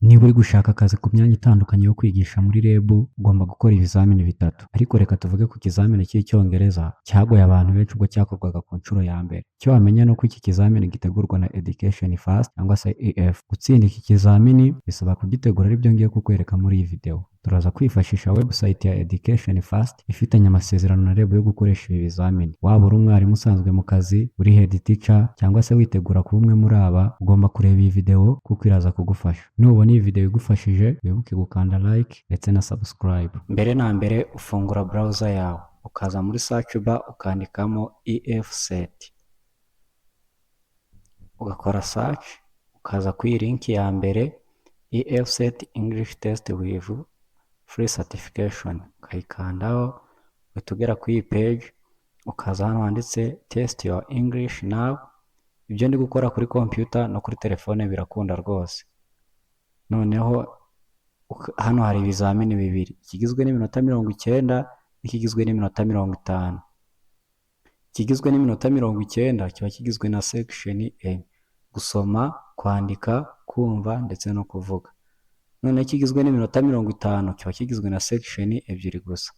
Niba uri gushaka akazi ku myanya itandukanye yo kwigisha muri REB, ugomba gukora ibizamini bitatu. Ariko reka tuvuge ku kizamini cy'Icyongereza cyagoye abantu benshi ubwo cyakorwaga ku nshuro ya mbere. Icyo wamenya ni uko iki kizamini gitegurwa na Education First cyangwa se EF. Gutsinda iki kizamini bisaba kugitegura aribyo ngiye kukwereka muri iyi video. Turaza kwifashisha website ya Education First ifitanye amasezerano na REB yo gukoresha ibi bizamini. Waba uri umwarimu usanzwe mu kazi, uri head teacher cyangwa se witegura kuba umwe muri aba, ugomba kureba iyi video kuko iraza kugufasha. Nubona iyi video igufashije, wibuke gukanda like ndetse na subscribe. Mbere na mbere ufungura browser yawe, ukaza muri search bar ukandikamo EFSET. Ugakora search, ukaza kuri link ya mbere EFSET English Test with Free Certification. Ukayikandaho, uhita ugera kuri iyi page, ukaza hano handitse Test your English now. Ibyo ndi gukora kuri computer no kuri telefone birakunda rwose. Noneho hano hari ibizamini bibiri, ikigizwe n'iminota 90 n'ikigizwe n'iminota 50. Ikigizwe n'iminota 90 kiba kigizwe na section A: gusoma, kwandika, kumva ndetse no kuvuga. None ikigizwe n'iminota 50 kiba kigizwe na section ebyiri gusa: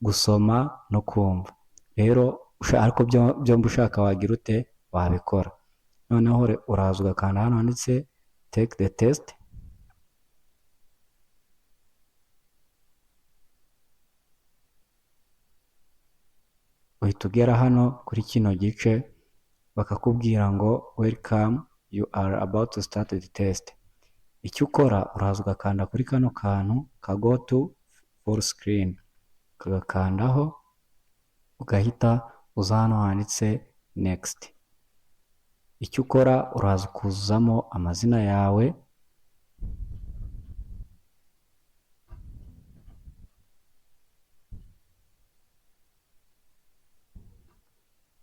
gusoma no kumva. Rero ariko byombi ushaka wagira ute wabikora. Noneho uraza ugakanda hano handitse Take the test. Uhita ugera hano kuri kino gice bakakubwira ngo welcome, you are about to start the test. Icyo ukora uraza ugakanda kuri kano kantu ka go to full screen, ukagakandaho ugahita uza hano handitse next. Icyo ukora uraza ukuzuzamo amazina yawe,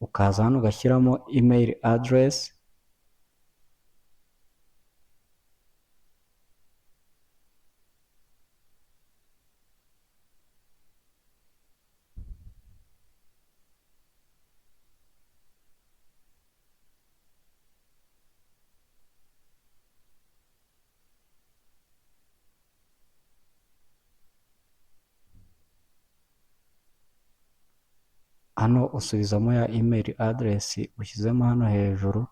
ukaza hano ugashyiramo email address, hano usubizamo ya email address ushyizemo hano hejuru.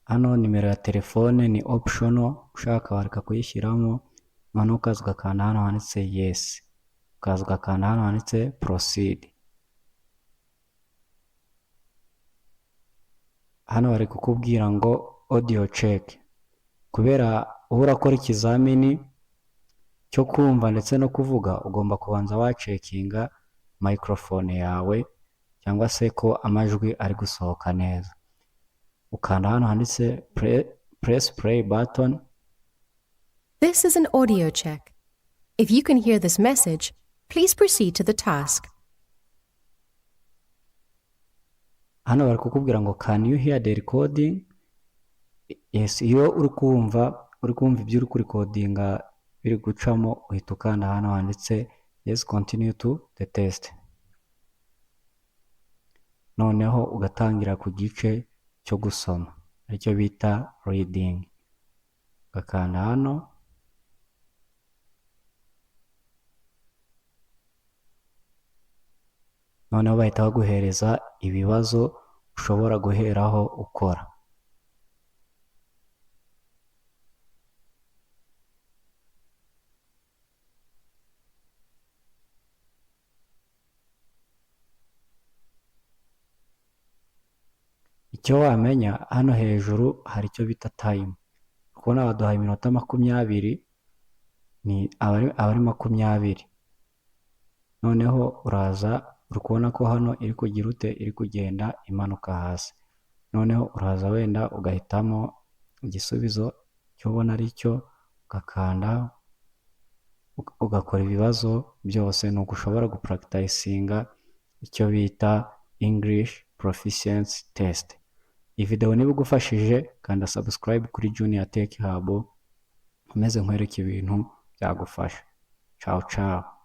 Hano nimero ya telefone ni optional, ushaka wareka kuyishyiramo. Noneho ukaza ugakanda hano handitse yes, ukaza ugakanda hano handitse proceed. Hano bari kukubwira ngo audio check. Kubera uba urakora ikizamini cyo kumva ndetse no kuvuga, ugomba kubanza wacekinga microphone yawe cyangwa se ko amajwi ari gusohoka neza. Ukanda hano handitse press play button. This is an audio check. If you can hear this message, please proceed to the task. Hano bari kukubwira ngo can you hear the recording? Yes, iyo uri kumva ibyo uri kurikodinga biri gucamo, uhita ukanda hano handitse yes, continue to the test. Noneho ugatangira ku gice cyo gusoma aricyo bita reading. Ugakanda hano, noneho bahita baguhereza ibibazo ushobora guheraho ukora. Icyo wamenya hano hejuru hari icyo bita time. Kubona baduhaye iminota 20 ni abari 20. Noneho uraza uri kubona ko hano iri kugira ute, iri kugenda imanuka hasi. Noneho uraza wenda ugahitamo igisubizo cyo ubona ari cyo, ugakanda ugakora ibibazo byose. Nuko ushobora gupracticinga icyo bita English Proficiency Test. Iyi video niba igufashije, kanda subscribe kuri Junior Tech Hub, umeze nkwereka ibintu byagufasha. Ciao ciao.